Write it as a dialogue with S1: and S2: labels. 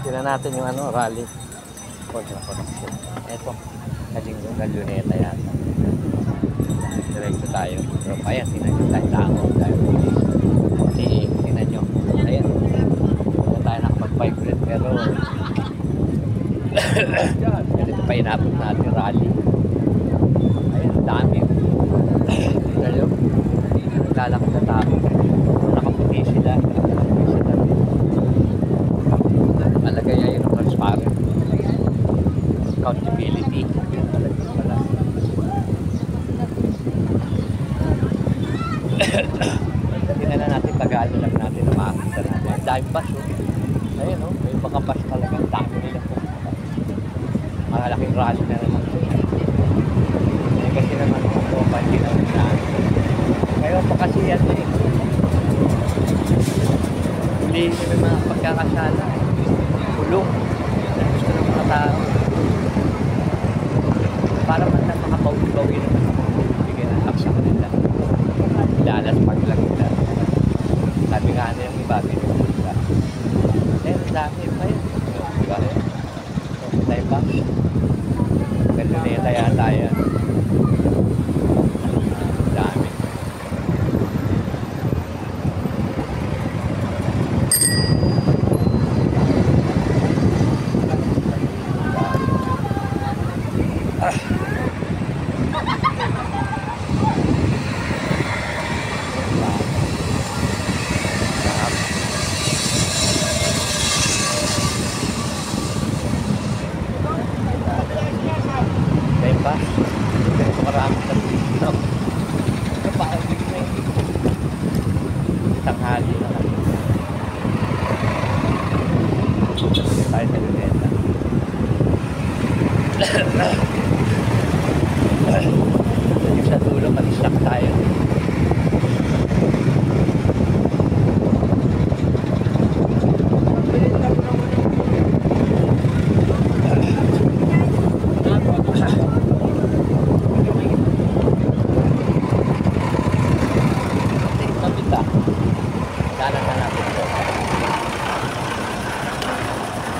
S1: Tira natin yung ano, rally. Kontra connection. Ito. Kaling Luneta yata. Diretso tayo. Pero pa yan, tingnan nyo tayo tango. Tingnan nyo. Ayan. Wala tayo nakapag-vibrate pero ganito pa inabot natin rally. Ayan, dami. Tingnan nyo. Naglalakad na tao. Nakaputi sila. Talaga yan yung transparent. Accountability. Yun talaga pala. Tingnan na natin pag-aano lang natin na makakita natin. Ang dami bus. Ayun o. May mga bus talaga. Ang dami nila po. Malaking rally na naman. Eh, kasi naman kung po, hindi naman na. Ngayon pa kasi yan eh. Hindi may mga pagkakasala eh. Kulong. Gusto ng mga tao. Para man lang makabawi-bawi naman ako. Bigyan ng hak sa kanila. Ilalas pag lang nila. Sabi nga na yung iba, binibigla. Eh, ang dami pa yun. Diba yun? So, tayo pa. Luneta yata yan. Ang dami. Marami sa dito. Ito pa, tanghali na lang. Tayo sa Luneta.